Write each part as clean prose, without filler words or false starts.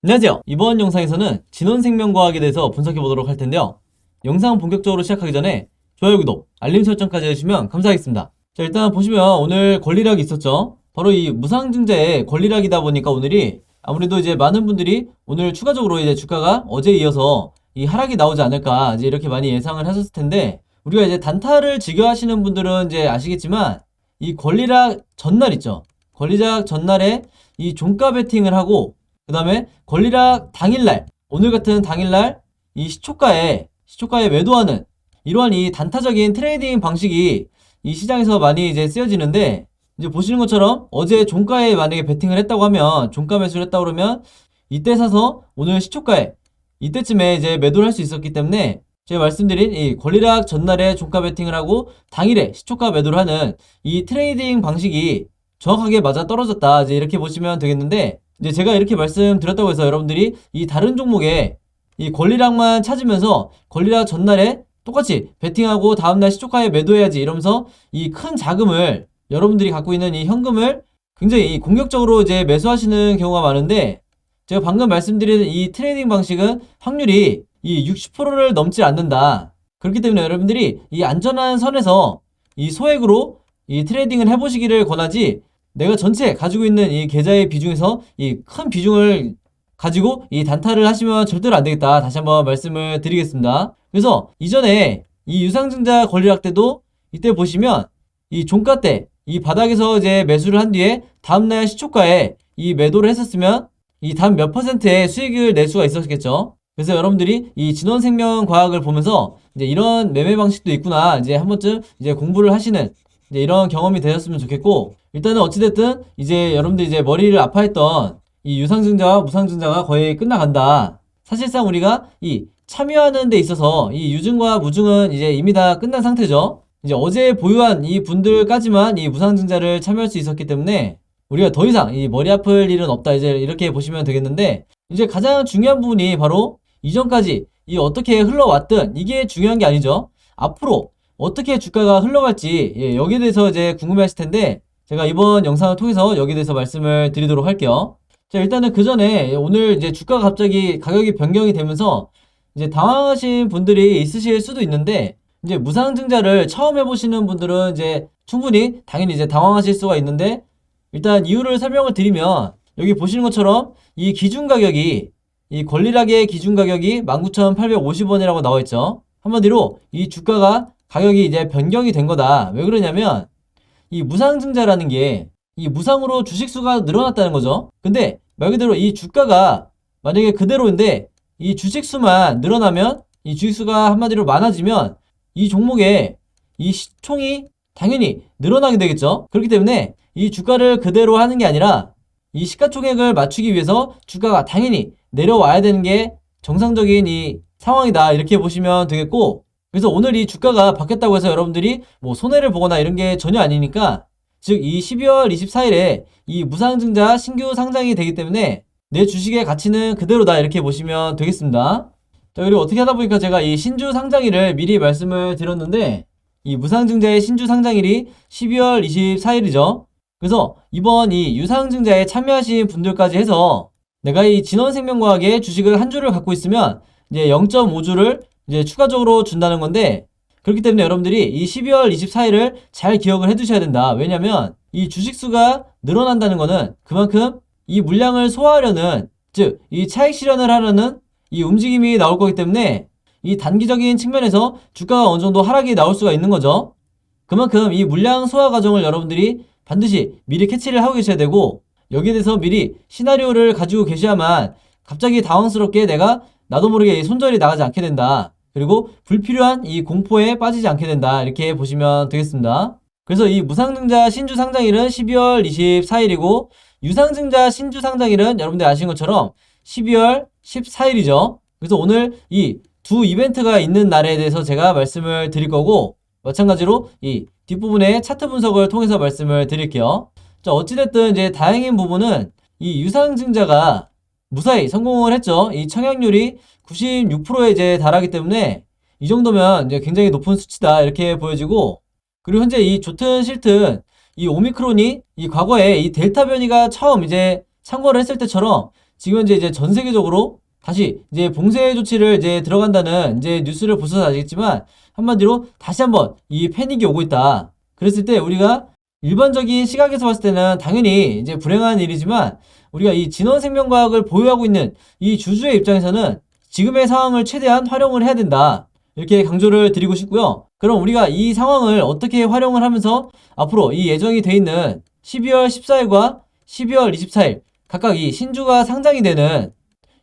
안녕하세요. 이번 영상에서는 진원생명과학에 대해서 분석해 보도록 할 텐데요. 영상 본격적으로 시작하기 전에 좋아요, 구독, 알림 설정까지 해주시면 감사하겠습니다. 자, 일단 보시면 오늘 권리락이 있었죠. 바로 이 무상증자의 권리락이다 보니까 오늘이 아무래도 이제 많은 분들이 오늘 추가적으로 이제 주가가 어제에 이어서 이 하락이 나오지 않을까 이제 이렇게 많이 예상을 하셨을 텐데, 우리가 이제 단타를 즐겨 하시는 분들은 이제 아시겠지만 이 권리락 전날 있죠. 권리락 전날에 이 종가 베팅을 하고 그 다음에 권리락 당일날, 오늘 같은 당일날 이 시초가에 매도하는 이러한 이 단타적인 트레이딩 방식이 이 시장에서 많이 이제 쓰여지는데, 이제 보시는 것처럼 어제 종가에 만약에 베팅을 했다고 하면, 종가 매수를 했다고 그러면 이때 사서 오늘 시초가에 이때쯤에 이제 매도를 할 수 있었기 때문에, 제가 말씀드린 이 권리락 전날에 종가 베팅을 하고 당일에 시초가 매도를 하는 이 트레이딩 방식이 정확하게 맞아 떨어졌다, 이제 이렇게 보시면 되겠는데, 이제 제가 이렇게 말씀드렸다고 해서 여러분들이 이 다른 종목에 이 권리락만 찾으면서 권리락 전날에 똑같이 베팅하고 다음날 시초가에 매도해야지 이러면서 이 큰 자금을, 여러분들이 갖고 있는 이 현금을 굉장히 공격적으로 이제 매수하시는 경우가 많은데, 제가 방금 말씀드린 이 트레이딩 방식은 확률이 이 60%를 넘지 않는다. 그렇기 때문에 여러분들이 이 안전한 선에서 이 소액으로 이 트레이딩을 해보시기를 권하지, 내가 전체 가지고 있는 이 계좌의 비중에서 이 큰 비중을 가지고 이 단타를 하시면 절대로 안 되겠다. 다시 한번 말씀을 드리겠습니다. 그래서 이전에 이 유상증자 권리락 때도 이때 보시면 이 종가 때 이 바닥에서 이제 매수를 한 뒤에 다음날 시초가에 이 매도를 했었으면 이 단 몇 퍼센트의 수익을 낼 수가 있었겠죠. 그래서 여러분들이 이 진원생명과학을 보면서 이제 이런 매매 방식도 있구나, 이제 한 번쯤 이제 공부를 하시는 이제 이런 경험이 되셨으면 좋겠고, 일단은 어찌됐든 이제 여러분들 이제 머리를 아파했던 이 유상증자와 무상증자가 거의 끝나간다. 사실상 우리가 이 참여하는 데 있어서 이 유증과 무증은 이제 이미 다 끝난 상태죠. 이제 어제 보유한 이 분들까지만 이 무상증자를 참여할 수 있었기 때문에 우리가 더 이상 이 머리 아플 일은 없다, 이제 이렇게 보시면 되겠는데, 이제 가장 중요한 부분이 바로 이전까지 이 어떻게 흘러왔든 이게 중요한 게 아니죠. 앞으로 어떻게 주가가 흘러갈지, 여기에 대해서 이제 궁금해 하실 텐데, 제가 이번 영상을 통해서 여기에 대해서 말씀을 드리도록 할게요. 자, 일단은 그 전에 오늘 이제 주가가 갑자기 가격이 변경이 되면서 이제 당황하신 분들이 있으실 수도 있는데, 이제 무상증자를 처음 해보시는 분들은 이제 충분히 당연히 이제 당황하실 수가 있는데, 일단 이유를 설명을 드리면, 여기 보시는 것처럼 이 기준 가격이, 이 권리락의 기준 가격이 19,850원이라고 나와 있죠. 한마디로 이 주가가 가격이 이제 변경이 된 거다. 왜 그러냐면 이 무상증자라는 게 이 무상으로 주식수가 늘어났다는 거죠. 근데 말 그대로 이 주가가 만약에 그대로인데 이 주식수만 늘어나면, 이 주식수가 한마디로 많아지면 이 종목의 이 시총이 당연히 늘어나게 되겠죠. 그렇기 때문에 이 주가를 그대로 하는 게 아니라 이 시가총액을 맞추기 위해서 주가가 당연히 내려와야 되는 게 정상적인 이 상황이다, 이렇게 보시면 되겠고, 그래서 오늘 이 주가가 바뀌었다고 해서 여러분들이 뭐 손해를 보거나 이런 게 전혀 아니니까, 즉 이 12월 24일에 이 무상증자 신규 상장이 되기 때문에 내 주식의 가치는 그대로다, 이렇게 보시면 되겠습니다. 자, 그리고 어떻게 하다 보니까 제가 이 신주 상장일을 미리 말씀을 드렸는데, 이 무상증자의 신주 상장일이 12월 24일이죠. 그래서 이번 이 유상증자에 참여하신 분들까지 해서 내가 이 진원생명과학의 주식을 한 주를 갖고 있으면 이제 0.5주를 이제 추가적으로 준다는 건데, 그렇기 때문에 여러분들이 이 12월 24일을 잘 기억을 해 두셔야 된다. 왜냐면 이 주식수가 늘어난다는 거는 그만큼 이 물량을 소화하려는, 즉 이 차익 실현을 하려는 이 움직임이 나올 거기 때문에 이 단기적인 측면에서 주가가 어느 정도 하락이 나올 수가 있는 거죠. 그만큼 이 물량 소화 과정을 여러분들이 반드시 미리 캐치를 하고 계셔야 되고, 여기에 대해서 미리 시나리오를 가지고 계셔야만 갑자기 당황스럽게 내가 나도 모르게 손절이 나가지 않게 된다. 그리고 불필요한 이 공포에 빠지지 않게 된다, 이렇게 보시면 되겠습니다. 그래서 이 무상증자 신주 상장일은 12월 24일이고 유상증자 신주 상장일은 여러분들 아시는 것처럼 12월 14일이죠. 그래서 오늘 이 두 이벤트가 있는 날에 대해서 제가 말씀을 드릴 거고, 마찬가지로 이 뒷부분에 차트 분석을 통해서 말씀을 드릴게요. 자, 어찌됐든 이제 다행인 부분은 이 유상증자가 무사히 성공을 했죠. 이 청약률이 96%에 이제 달하기 때문에 이 정도면 이제 굉장히 높은 수치다, 이렇게 보여지고, 그리고 현재 이 좋든 싫든 이 오미크론이 이 과거에 이 델타 변이가 처음 이제 창궐을 했을 때처럼 지금 현재 이제 전 세계적으로 다시 이제 봉쇄 조치를 이제 들어간다는 이제 뉴스를 보셔서 아시겠지만 한마디로 다시 한번 이 패닉이 오고 있다. 그랬을 때 우리가 일반적인 시각에서 봤을 때는 당연히 이제 불행한 일이지만 우리가 이 진원생명과학을 보유하고 있는 이 주주의 입장에서는 지금의 상황을 최대한 활용을 해야 된다. 이렇게 강조를 드리고 싶고요. 그럼 우리가 이 상황을 어떻게 활용을 하면서 앞으로 이 예정이 돼 있는 12월 14일과 12월 24일 각각 이 신주가 상장이 되는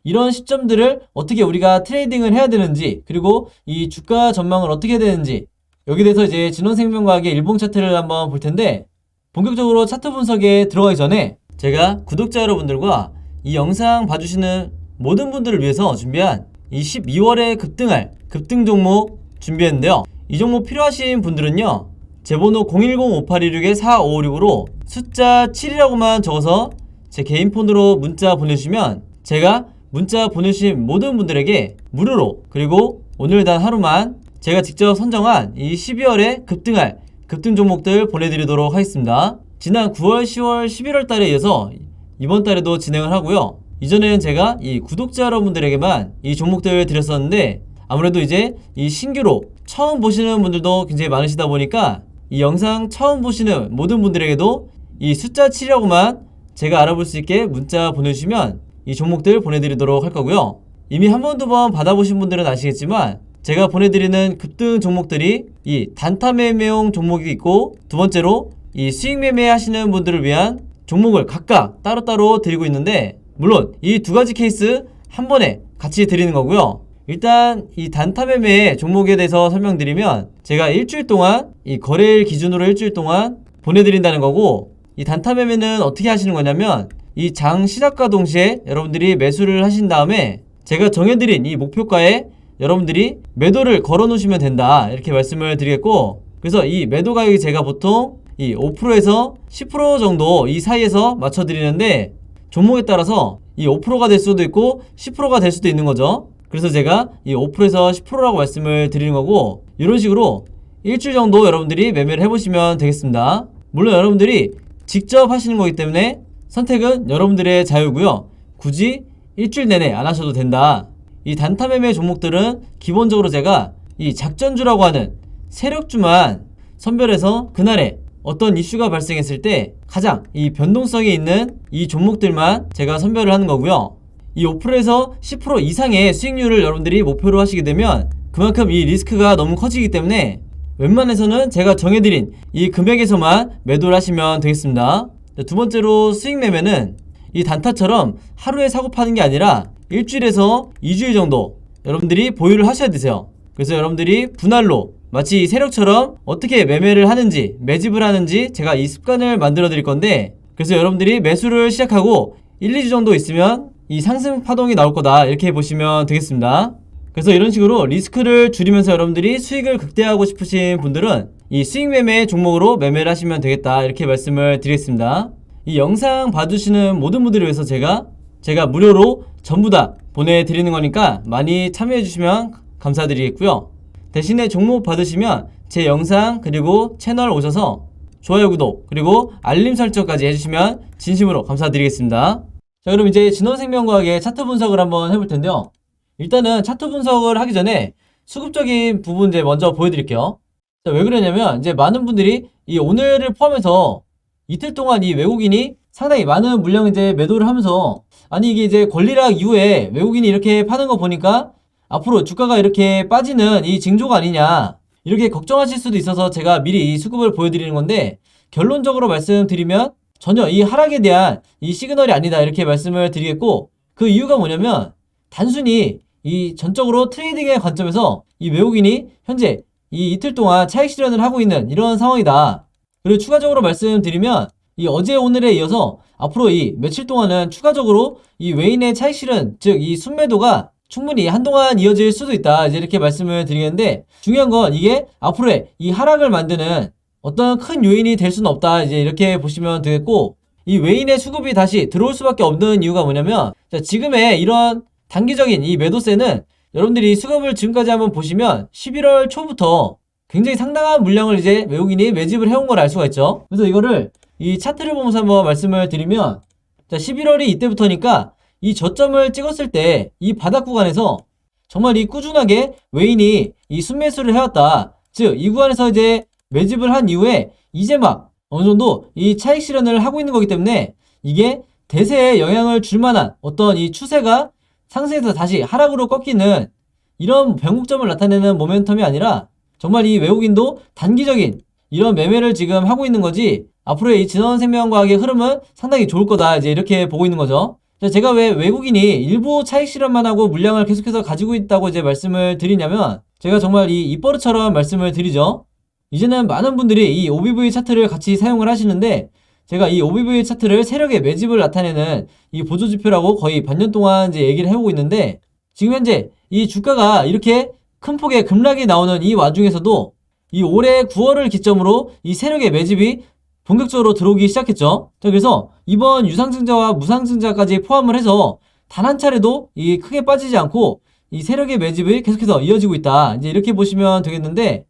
이런 시점들을 어떻게 우리가 트레이딩을 해야 되는지, 그리고 이 주가 전망을 어떻게 해야 되는지, 여기에 대해서 이제 진원생명과학의 일봉 차트를 한번 볼 텐데, 본격적으로 차트 분석에 들어가기 전에 제가 구독자 여러분들과 이 영상 봐주시는 모든 분들을 위해서 준비한 이 12월에 급등할 급등 종목 준비했는데요. 이 종목 필요하신 분들은요, 제 번호 010-5816-4556으로 숫자 7이라고만 적어서 제 개인 폰으로 문자 보내주시면 제가 문자 보내주신 모든 분들에게 무료로, 그리고 오늘 단 하루만 제가 직접 선정한 이 12월에 급등할 급등 종목들 보내드리도록 하겠습니다. 지난 9월, 10월, 11월 달에 이어서 이번 달에도 진행을 하고요. 이전에는 제가 이 구독자 여러분들에게만 이 종목들을 드렸었는데 아무래도 이제 이 신규로 처음 보시는 분들도 굉장히 많으시다 보니까 이 영상 처음 보시는 모든 분들에게도 이 숫자 7이라고만 제가 알아볼 수 있게 문자 보내주시면 이 종목들 보내드리도록 할 거고요. 이미 한 번, 두 번 받아보신 분들은 아시겠지만 제가 보내드리는 급등 종목들이 이 단타 매매용 종목이 있고, 두 번째로 이 수익 매매 하시는 분들을 위한 종목을 각각 따로따로 드리고 있는데, 물론 이 두 가지 케이스 한 번에 같이 드리는 거고요. 일단 이 단타 매매 종목에 대해서 설명드리면 제가 일주일 동안 이 거래일 기준으로 일주일 동안 보내드린다는 거고, 이 단타 매매는 어떻게 하시는 거냐면 이 장 시작과 동시에 여러분들이 매수를 하신 다음에 제가 정해드린 이 목표가에 여러분들이 매도를 걸어 놓으시면 된다, 이렇게 말씀을 드리겠고, 그래서 이 매도 가격이 제가 보통 이 5%에서 10% 정도 이 사이에서 맞춰 드리는데, 종목에 따라서 이 5%가 될 수도 있고 10%가 될 수도 있는 거죠. 그래서 제가 이 5%에서 10%라고 말씀을 드리는 거고, 이런 식으로 일주일 정도 여러분들이 매매를 해보시면 되겠습니다. 물론 여러분들이 직접 하시는 거기 때문에 선택은 여러분들의 자유고요. 굳이 일주일 내내 안 하셔도 된다. 이 단타 매매 종목들은 기본적으로 제가 이 작전주라고 하는 세력주만 선별해서 그날에 어떤 이슈가 발생했을 때 가장 이 변동성이 있는 이 종목들만 제가 선별을 하는 거고요. 이 5%에서 10% 이상의 수익률을 여러분들이 목표로 하시게 되면 그만큼 이 리스크가 너무 커지기 때문에 웬만해서는 제가 정해드린 이 금액에서만 매도를 하시면 되겠습니다. 두 번째로 수익 매매는 이 단타처럼 하루에 사고 파는 게 아니라 일주일에서 2주일 정도 여러분들이 보유를 하셔야 되세요. 그래서 여러분들이 분할로 마치 세력처럼 어떻게 매매를 하는지, 매집을 하는지 제가 이 습관을 만들어 드릴 건데, 그래서 여러분들이 매수를 시작하고 1, 2주 정도 있으면 이 상승 파동이 나올 거다, 이렇게 보시면 되겠습니다. 그래서 이런 식으로 리스크를 줄이면서 여러분들이 수익을 극대화하고 싶으신 분들은 이 수익 매매 종목으로 매매를 하시면 되겠다, 이렇게 말씀을 드리겠습니다. 이 영상 봐주시는 모든 분들을 위해서 제가 무료로 전부 다 보내드리는 거니까 많이 참여해 주시면 감사드리겠고요. 대신에 종목 받으시면 제 영상 그리고 채널 오셔서 좋아요, 구독, 그리고 알림 설정까지 해주시면 진심으로 감사드리겠습니다. 자, 그럼 이제 진원생명과학의 차트 분석을 한번 해볼 텐데요. 일단은 차트 분석을 하기 전에 수급적인 부분 이제 먼저 보여드릴게요. 자, 왜 그러냐면 이제 많은 분들이 이 오늘을 포함해서 이틀 동안 이 외국인이 상당히 많은 물량 이제 매도를 하면서, 아니 이게 이제 권리락 이후에 외국인이 이렇게 파는 거 보니까 앞으로 주가가 이렇게 빠지는 이 징조가 아니냐, 이렇게 걱정하실 수도 있어서 제가 미리 이 수급을 보여드리는 건데, 결론적으로 말씀드리면 전혀 이 하락에 대한 이 시그널이 아니다, 이렇게 말씀을 드리겠고, 그 이유가 뭐냐면 단순히 이 전적으로 트레이딩의 관점에서 이 외국인이 현재 이 이틀 동안 차익 실현을 하고 있는 이런 상황이다. 그리고 추가적으로 말씀드리면 이 어제 오늘에 이어서 앞으로 이 며칠 동안은 추가적으로 이 외인의 차익 실현, 즉 이 순매도가 충분히 한동안 이어질 수도 있다, 이제 이렇게 말씀을 드리겠는데, 중요한 건 이게 앞으로의 이 하락을 만드는 어떤 큰 요인이 될 수는 없다, 이제 이렇게 보시면 되겠고, 이 외인의 수급이 다시 들어올 수밖에 없는 이유가 뭐냐면, 자, 지금의 이런 단기적인 이 매도세는 여러분들이 수급을 지금까지 한번 보시면 11월 초부터 굉장히 상당한 물량을 이제 외국인이 매집을 해온 걸 알 수가 있죠. 그래서 이거를 이 차트를 보면서 한번 말씀을 드리면, 자, 11월이 이때부터니까 이 저점을 찍었을 때 이 바닥 구간에서 정말 이 꾸준하게 외인이 이 순매수를 해왔다. 즉, 이 구간에서 이제 매집을 한 이후에 이제 막 어느 정도 이 차익 실현을 하고 있는 거기 때문에 이게 대세에 영향을 줄 만한 어떤 이 추세가 상승해서 다시 하락으로 꺾이는 이런 변곡점을 나타내는 모멘텀이 아니라 정말 이 외국인도 단기적인 이런 매매를 지금 하고 있는 거지 앞으로의 이 진원생명과학의 흐름은 상당히 좋을 거다. 이제 이렇게 보고 있는 거죠. 제가 왜 외국인이 일부 차익 실현만 하고 물량을 계속해서 가지고 있다고 이제 말씀을 드리냐면 제가 정말 이 입버릇처럼 말씀을 드리죠. 이제는 많은 분들이 이 OBV 차트를 같이 사용을 하시는데 제가 이 OBV 차트를 세력의 매집을 나타내는 이 보조지표라고 거의 반년 동안 이제 얘기를 해오고 있는데 지금 현재 이 주가가 이렇게 큰 폭의 급락이 나오는 이 와중에서도 이 올해 9월을 기점으로 이 세력의 매집이 본격적으로 들어오기 시작했죠. 자, 그래서 이번 유상증자와 무상증자까지 포함을 해서 단 한 차례도 이 크게 빠지지 않고 이 세력의 매집이 계속해서 이어지고 있다. 이제 이렇게 보시면 되겠는데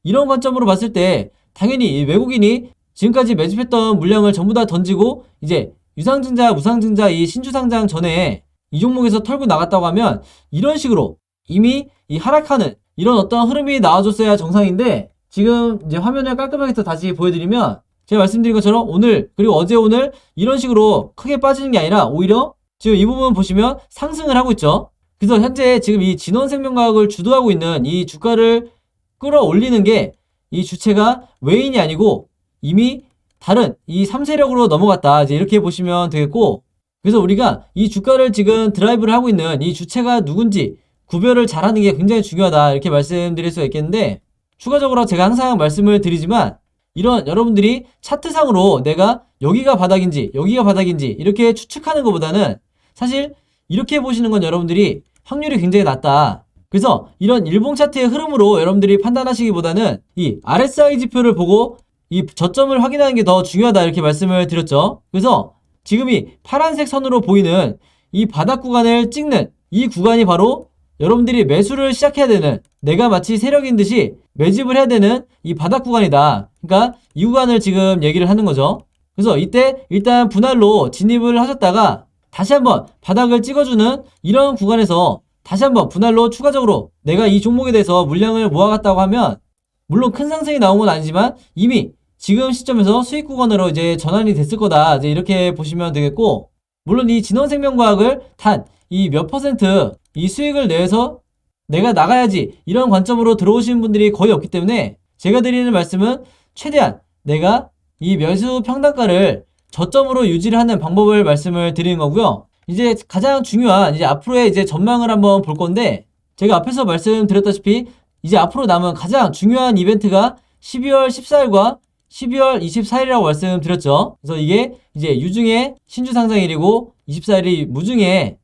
이런 관점으로 봤을 때 당연히 이 외국인이 지금까지 매집했던 물량을 전부 다 던지고 이제 유상증자, 무상증자 이 신주상장 전에 이 종목에서 털고 나갔다고 하면 이런 식으로 이미 이 하락하는 이런 어떤 흐름이 나와줬어야 정상인데 지금 이제 화면을 깔끔하게 또 다시 보여드리면 제가 말씀드린 것처럼 오늘 그리고 어제 오늘 이런 식으로 크게 빠지는 게 아니라 오히려 지금 이 부분 보시면 상승을 하고 있죠. 그래서 현재 지금 이 진원생명과학을 주도하고 있는 이 주가를 끌어올리는 게 이 주체가 외인이 아니고 이미 다른 이 3세력으로 넘어갔다. 이제 이렇게 보시면 되겠고 그래서 우리가 이 주가를 지금 드라이브를 하고 있는 이 주체가 누군지 구별을 잘하는 게 굉장히 중요하다. 이렇게 말씀드릴 수가 있겠는데 추가적으로 제가 항상 말씀을 드리지만 이런 여러분들이 차트상으로 내가 여기가 바닥인지 여기가 바닥인지 이렇게 추측하는 것보다는 사실 이렇게 보시는 건 여러분들이 확률이 굉장히 낮다. 그래서 이런 일봉 차트의 흐름으로 여러분들이 판단하시기보다는 이 RSI 지표를 보고 이 저점을 확인하는 게 더 중요하다 이렇게 말씀을 드렸죠. 그래서 지금 이 파란색 선으로 보이는 이 바닥 구간을 찍는 이 구간이 바로 여러분들이 매수를 시작해야 되는 내가 마치 세력인 듯이 매집을 해야 되는 이 바닥 구간이다. 그러니까 이 구간을 지금 얘기를 하는 거죠. 그래서 이때 일단 분할로 진입을 하셨다가 다시 한번 바닥을 찍어주는 이런 구간에서 다시 한번 분할로 추가적으로 내가 이 종목에 대해서 물량을 모아갔다고 하면 물론 큰 상승이 나온 건 아니지만 이미 지금 시점에서 수익 구간으로 이제 전환이 됐을 거다. 이제 이렇게 보시면 되겠고 물론 이 진원생명과학을 단 이 몇 퍼센트 이 수익을 내서 내가 나가야지 이런 관점으로 들어오시는 분들이 거의 없기 때문에 제가 드리는 말씀은 최대한 내가 이 매수 평단가를 저점으로 유지를 하는 방법을 말씀을 드리는 거고요. 이제 가장 중요한 이제 앞으로의 이제 전망을 한번 볼 건데 제가 앞에서 말씀드렸다시피 이제 앞으로 남은 가장 중요한 이벤트가 12월 14일과 12월 24일이라고 말씀드렸죠. 그래서 이게 이제 유중의 신주 상장일이고 24일이 무중의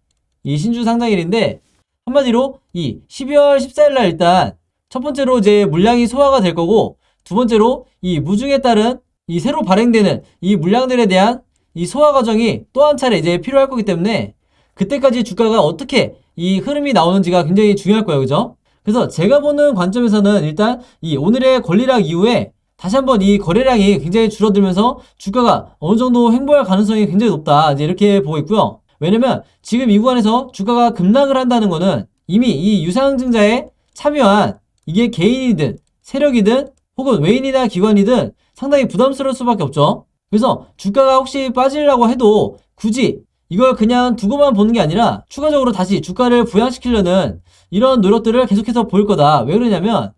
이 신주 상장일인데 한마디로 이 12월 14일날 일단 첫 번째로 이제 물량이 소화가 될 거고 두 번째로 이 무중에 따른 이 새로 발행되는 이 물량들에 대한 이 소화 과정이 또 한 차례 이제 필요할 거기 때문에 그때까지 주가가 어떻게 이 흐름이 나오는지가 굉장히 중요할 거예요. 그죠? 그래서 제가 보는 관점에서는 일단 이 오늘의 권리락 이후에 다시 한번 이 거래량이 굉장히 줄어들면서 주가가 어느 정도 횡보할 가능성이 굉장히 높다. 이제 이렇게 보고 있고요. 왜냐면 지금 이 구간에서 주가가 급락을 한다는 거는 이미 이 유상증자에 참여한 이게 개인이든 세력이든 혹은 외인이나 기관이든 상당히 부담스러울 수밖에 없죠. 그래서 주가가 혹시 빠지려고 해도 굳이 이걸 그냥 두고만 보는 게 아니라 추가적으로 다시 주가를 부양시키려는 이런 노력들을 계속해서 보일 거다. 왜 그러냐면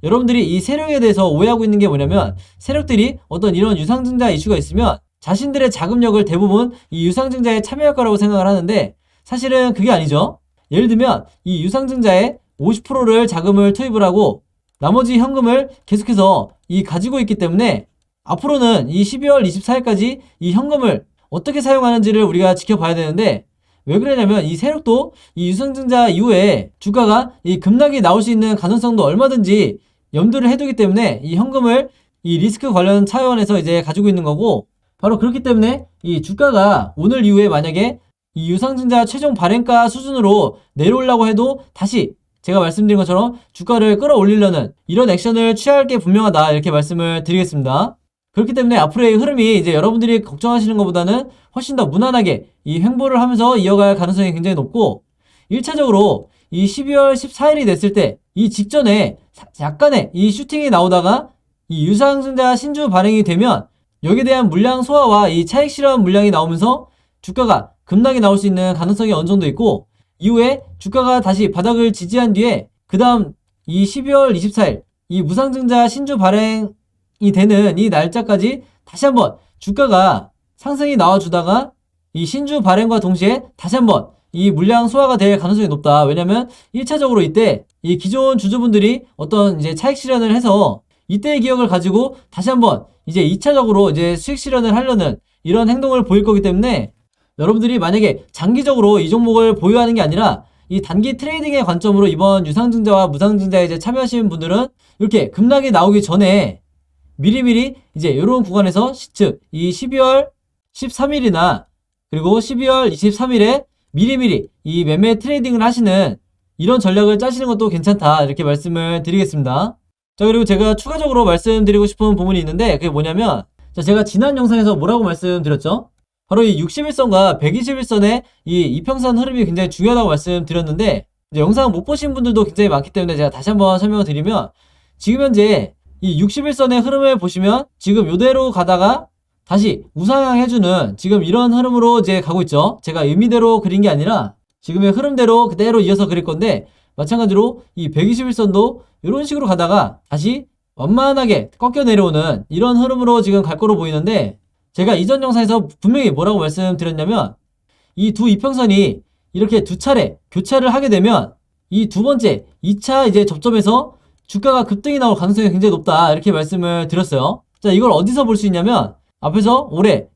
여러분들이 이 세력에 대해서 오해하고 있는 게 뭐냐면 세력들이 어떤 이런 유상증자 이슈가 있으면 자신들의 자금력을 대부분 이 유상증자에 참여할 거라고 생각을 하는데 사실은 그게 아니죠. 예를 들면 이 유상증자에 50%를 자금을 투입을 하고 나머지 현금을 계속해서 이 가지고 있기 때문에 앞으로는 이 12월 24일까지 이 현금을 어떻게 사용하는지를 우리가 지켜봐야 되는데 왜 그러냐면 이 세력도 이 유상증자 이후에 주가가 이 급락이 나올 수 있는 가능성도 얼마든지 염두를 해두기 때문에 이 현금을 이 리스크 관련 차원에서 이제 가지고 있는 거고 바로 그렇기 때문에 이 주가가 오늘 이후에 만약에 이 유상증자 최종 발행가 수준으로 내려오려고 해도 다시 제가 말씀드린 것처럼 주가를 끌어올리려는 이런 액션을 취할 게 분명하다 이렇게 말씀을 드리겠습니다. 그렇기 때문에 앞으로의 흐름이 이제 여러분들이 걱정하시는 것보다는 훨씬 더 무난하게 이 횡보를 하면서 이어갈 가능성이 굉장히 높고, 1차적으로 이 12월 14일이 됐을 때 이 직전에 약간의 이 슈팅이 나오다가 이 유상증자 신주 발행이 되면 여기에 대한 물량 소화와 이 차익 실현 물량이 나오면서 주가가 급락이 나올 수 있는 가능성이 어느 정도 있고, 이후에 주가가 다시 바닥을 지지한 뒤에 그 다음 이 12월 24일 이 무상증자 신주 발행이 되는 이 날짜까지 다시 한번 주가가 상승이 나와주다가 이 신주 발행과 동시에 다시 한번 이 물량 소화가 될 가능성이 높다. 왜냐면 1차적으로 이때 이 기존 주주분들이 어떤 이제 차익 실현을 해서 이때의 기억을 가지고 다시 한번 이제 2차적으로 이제 수익 실현을 하려는 이런 행동을 보일 거기 때문에, 여러분들이 만약에 장기적으로 이 종목을 보유하는 게 아니라 이 단기 트레이딩의 관점으로 이번 유상증자와 무상증자에 이제 참여하시는 분들은 이렇게 급락이 나오기 전에 미리미리 이제 이런 구간에서 즉 이 12월 13일이나 그리고 12월 23일에 미리미리 이 매매 트레이딩을 하시는 이런 전략을 짜시는 것도 괜찮다, 이렇게 말씀을 드리겠습니다. 자, 그리고 제가 추가적으로 말씀드리고 싶은 부분이 있는데, 그게 뭐냐면, 자, 제가 지난 영상에서 뭐라고 말씀드렸죠? 바로 이 61선과 121선의 이 이평선 흐름이 굉장히 중요하다고 말씀드렸는데, 이제 영상 못 보신 분들도 굉장히 많기 때문에 제가 다시 한번 설명을 드리면, 지금 현재 이 61선의 흐름을 보시면 지금 요대로 가다가 다시 우상향 해주는 지금 이런 흐름으로 이제 가고 있죠. 제가 의미대로 그린 게 아니라 지금의 흐름대로 그대로 이어서 그릴 건데, 마찬가지로 이 121선도 이런 식으로 가다가 다시 완만하게 꺾여 내려오는 이런 흐름으로 지금 갈 거로 보이는데, 제가 이전 영상에서 분명히 뭐라고 말씀드렸냐면, 이 두 이평선이 이렇게 두 차례 교차를 하게 되면 이 두 번째 2차 이제 접점에서 주가가 급등이 나올 가능성이 굉장히 높다, 이렇게 말씀을 드렸어요. 자, 이걸 어디서 볼 수 있냐면, 앞에서 올해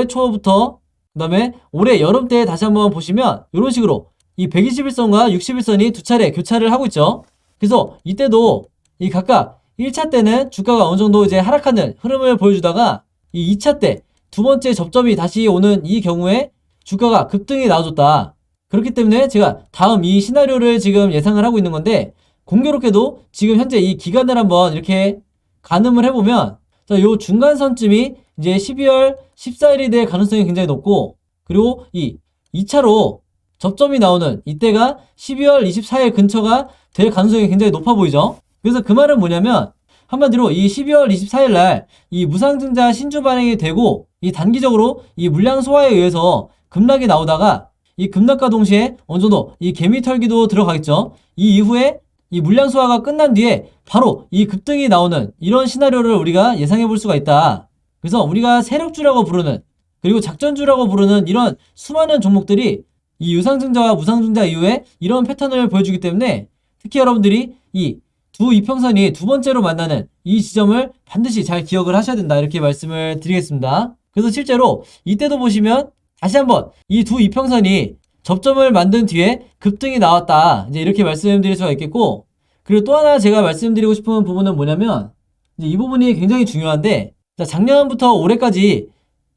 초부터 그 다음에 올해 여름 때 다시 한번 보시면 이런 식으로 이 121선과 61선이 두 차례 교차를 하고 있죠. 그래서 이때도 이 각각 1차 때는 주가가 어느 정도 이제 하락하는 흐름을 보여주다가 이 2차 때 두 번째 접점이 다시 오는 이 경우에 주가가 급등이 나와줬다. 그렇기 때문에 제가 다음 이 시나리오를 지금 예상을 하고 있는 건데, 공교롭게도 지금 현재 이 기간을 한번 이렇게 가늠을 해보면, 자, 요 중간선쯤이 이제 12월 14일이 될 가능성이 굉장히 높고, 그리고 이 2차로 접점이 나오는 이때가 12월 24일 근처가 될 가능성이 굉장히 높아 보이죠. 그래서 그 말은 뭐냐면, 한마디로 이 12월 24일 날 이 무상증자 신주 발행이 되고 이 단기적으로 이 물량 소화에 의해서 급락이 나오다가 이 급락과 동시에 어느 정도 이 개미 털기도 들어가겠죠. 이 이후에 이 물량 소화가 끝난 뒤에 바로 이 급등이 나오는 이런 시나리오를 우리가 예상해 볼 수가 있다. 그래서 우리가 세력주라고 부르는, 그리고 작전주라고 부르는 이런 수많은 종목들이 이 유상증자와 무상증자 이후에 이런 패턴을 보여주기 때문에, 특히 여러분들이 이 두 이평선이 두 번째로 만나는 이 지점을 반드시 잘 기억을 하셔야 된다, 이렇게 말씀을 드리겠습니다. 그래서 실제로 이때도 보시면 다시 한번 이 두 이평선이 접점을 만든 뒤에 급등이 나왔다, 이제 이렇게 말씀드릴 수가 있겠고, 그리고 또 하나 제가 말씀드리고 싶은 부분은 뭐냐면, 이제 이 부분이 굉장히 중요한데, 자, 작년부터 올해까지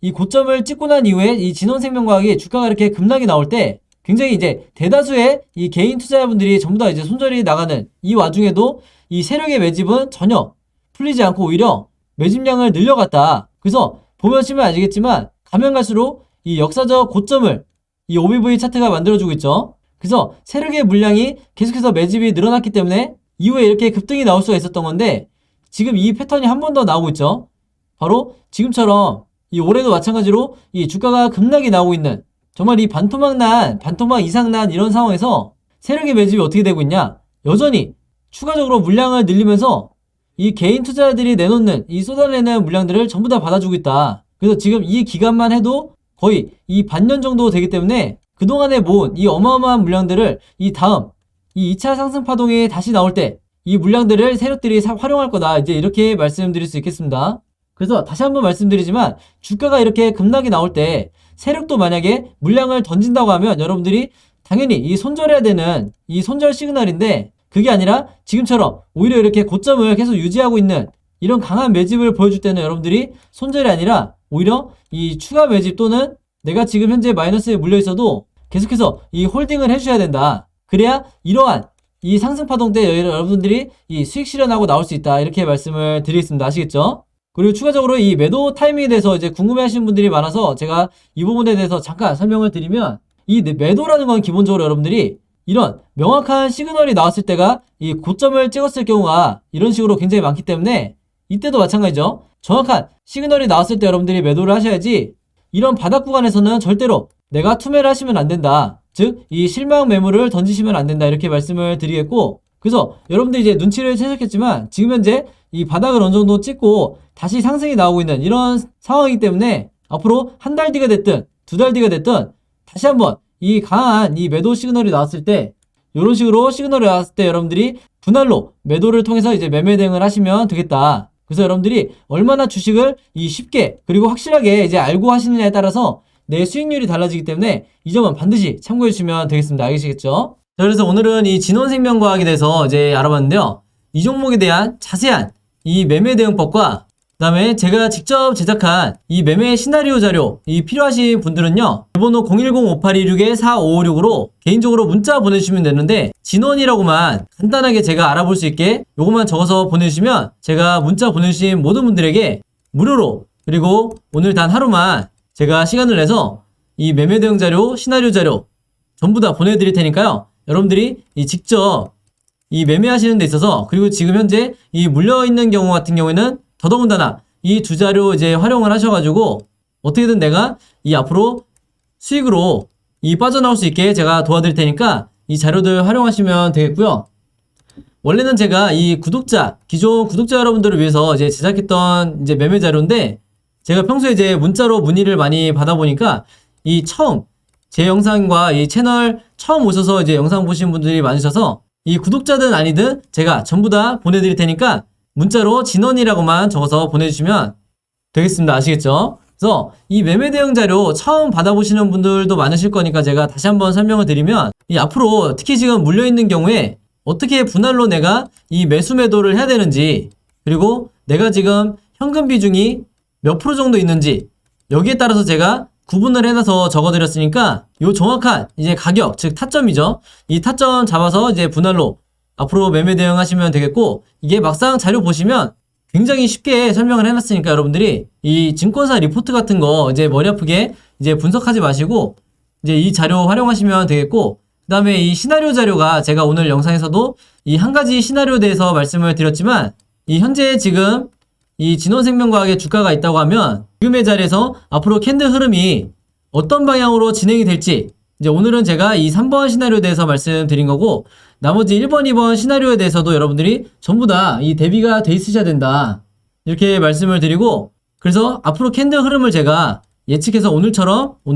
이 고점을 찍고 난 이후에 이 진원생명과학이 주가가 이렇게 급락이 나올 때 굉장히 이제 대다수의 이 개인 투자자분들이 전부 다 이제 손절이 나가는 이 와중에도 이 세력의 매집은 전혀 풀리지 않고 오히려 매집량을 늘려갔다. 그래서 보시면 아시겠지만 가면 갈수록 이 역사적 고점을 이 OBV 차트가 만들어주고 있죠. 그래서 세력의 물량이 계속해서 매집이 늘어났기 때문에 이후에 이렇게 급등이 나올 수가 있었던 건데, 지금 이 패턴이 한 번 더 나오고 있죠. 바로 지금처럼 이 올해도 마찬가지로 이 주가가 급락이 나오고 있는, 정말 이 반토막 이상 난 이런 상황에서 세력의 매집이 어떻게 되고 있냐, 여전히 추가적으로 물량을 늘리면서 이 개인 투자자들이 내놓는 이 쏟아내는 물량들을 전부 다 받아주고 있다. 그래서 지금 이 기간만 해도 거의 이 반년 정도 되기 때문에 그동안에 모은 이 어마어마한 물량들을 이 다음 이 2차 상승 파동이 다시 나올 때 이 물량들을 세력들이 활용할 거다, 이제 이렇게 말씀드릴 수 있겠습니다. 그래서 다시 한번 말씀드리지만, 주가가 이렇게 급락이 나올 때 세력도 만약에 물량을 던진다고 하면 여러분들이 당연히 이 손절해야 되는 이 손절 시그널인데, 그게 아니라 지금처럼 오히려 이렇게 고점을 계속 유지하고 있는 이런 강한 매집을 보여줄 때는 여러분들이 손절이 아니라 오히려 이 추가 매집 또는 내가 지금 현재 마이너스에 물려 있어도 계속해서 이 홀딩을 해주셔야 된다. 그래야 이러한 이 상승 파동 때 여러분들이 이 수익 실현하고 나올 수 있다, 이렇게 말씀을 드리겠습니다. 아시겠죠? 그리고 추가적으로 이 매도 타이밍에 대해서 이제 궁금해 하시는 분들이 많아서 제가 이 부분에 대해서 잠깐 설명을 드리면, 이 매도라는 건 기본적으로 여러분들이 이런 명확한 시그널이 나왔을 때가 이 고점을 찍었을 경우가 이런 식으로 굉장히 많기 때문에, 이때도 마찬가지죠. 정확한 시그널이 나왔을 때 여러분들이 매도를 하셔야지, 이런 바닥 구간에서는 절대로 내가 투매를 하시면 안 된다. 즉, 이 실망 매물을 던지시면 안 된다. 이렇게 말씀을 드리겠고, 그래서 여러분들이 이제 눈치를 채셨겠지만 지금 현재 이 바닥을 어느 정도 찍고 다시 상승이 나오고 있는 이런 상황이기 때문에, 앞으로 한 달 뒤가 됐든 두 달 뒤가 됐든 다시 한번 이 강한 이 매도 시그널이 나왔을 때, 이런 식으로 시그널이 나왔을 때 여러분들이 분할로 매도를 통해서 이제 매매 대응을 하시면 되겠다. 그래서 여러분들이 얼마나 주식을 이 쉽게 그리고 확실하게 이제 알고 하시느냐에 따라서 내 수익률이 달라지기 때문에 이 점은 반드시 참고해 주시면 되겠습니다. 알겠시겠죠? 자, 그래서 오늘은 이 진원생명과학에 대해서 이제 알아봤는데요. 이 종목에 대한 자세한 이 매매 대응법과 그다음에 제가 직접 제작한 이 매매 시나리오 자료, 이 필요하신 분들은요, 번호 010-5826-4556으로 개인적으로 문자 보내주시면 되는데, 진원이라고만 간단하게 제가 알아볼 수 있게 요것만 적어서 보내주시면 제가 문자 보내주신 모든 분들에게 무료로, 그리고 오늘 단 하루만 제가 시간을 내서 이 매매 대응 자료, 시나리오 자료 전부 다 보내드릴 테니까요. 여러분들이 이 직접 이 매매하시는 데 있어서, 그리고 지금 현재 이 물려있는 경우 같은 경우에는 더더군다나 이 두 자료 이제 활용을 하셔가지고 어떻게든 내가 이 앞으로 수익으로 이 빠져나올 수 있게 제가 도와드릴 테니까 이 자료들 활용하시면 되겠고요. 원래는 제가 이 기존 구독자 여러분들을 위해서 이제 제작했던 이제 매매 자료인데, 제가 평소에 이제 문자로 문의를 많이 받아보니까 이 처음 제 영상과 이 채널 처음 오셔서 이제 영상 보신 분들이 많으셔서, 이 구독자든 아니든 제가 전부 다 보내드릴 테니까 문자로 진원이라고만 적어서 보내주시면 되겠습니다. 아시겠죠? 그래서 이 매매 대응 자료 처음 받아보시는 분들도 많으실 거니까 제가 다시 한번 설명을 드리면, 이 앞으로 특히 지금 물려있는 경우에 어떻게 분할로 내가 이 매수 매도를 해야 되는지, 그리고 내가 지금 현금 비중이 몇 프로 정도 있는지, 여기에 따라서 제가 구분을 해놔서 적어드렸으니까 요 정확한 이제 가격, 즉 타점이죠. 이 타점 잡아서 이제 분할로 앞으로 매매 대응하시면 되겠고, 이게 막상 자료 보시면 굉장히 쉽게 설명을 해놨으니까 여러분들이 이 증권사 리포트 같은 거 이제 머리 아프게 이제 분석하지 마시고 이제 이 자료 활용하시면 되겠고, 그 다음에 이 시나리오 자료가 제가 오늘 영상에서도 이 한 가지 시나리오에 대해서 말씀을 드렸지만, 이 현재 지금 이 진원생명과학의 주가가 있다고 하면 지금의 자리에서 앞으로 캔들 흐름이 어떤 방향으로 진행이 될지, 이제 오늘은 제가 이 3번 시나리오에 대해서 말씀드린 거고, 나머지 1번, 2번 시나리오에 대해서도 여러분들이 전부 다 이 대비가 돼 있으셔야 된다. 이렇게 말씀을 드리고, 그래서 앞으로 캔들 흐름을 제가 예측해서 오늘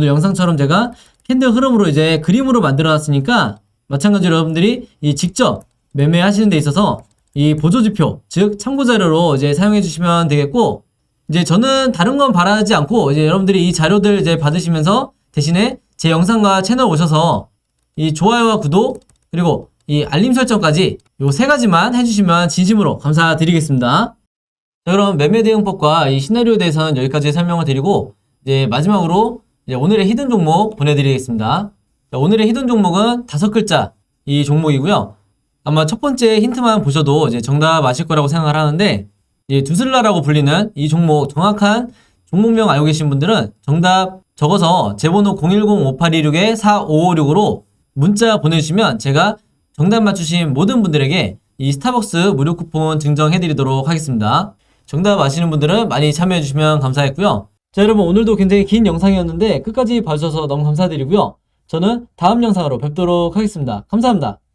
영상처럼 제가 캔들 흐름으로 이제 그림으로 만들어 놨으니까, 마찬가지로 여러분들이 이 직접 매매하시는 데 있어서 이 보조지표, 즉 참고자료로 이제 사용해 주시면 되겠고, 이제 저는 다른 건 바라지 않고 이제 여러분들이 이 자료들 이제 받으시면서 대신에 제 영상과 채널 오셔서 이 좋아요와 구독, 그리고 이 알림 설정까지 요 세 가지만 해주시면 진심으로 감사드리겠습니다. 자, 그럼 매매 대응법과 이 시나리오에 대해서는 여기까지 설명을 드리고, 이제 마지막으로 이제 오늘의 히든 종목 보내드리겠습니다. 자, 오늘의 히든 종목은 5글자 이 종목이고요. 아마 첫 번째 힌트만 보셔도 이제 정답 아실 거라고 생각을 하는데, 이 두슬라라고 불리는 이 종목 정확한 종목명 알고 계신 분들은 정답 적어서 제 번호 010-5826-4556으로 문자 보내주시면 제가 정답 맞추신 모든 분들에게 이 스타벅스 무료 쿠폰 증정해드리도록 하겠습니다. 정답 아시는 분들은 많이 참여해주시면 감사했고요. 자, 여러분, 오늘도 굉장히 긴 영상이었는데 끝까지 봐주셔서 너무 감사드리고요. 저는 다음 영상으로 뵙도록 하겠습니다. 감사합니다.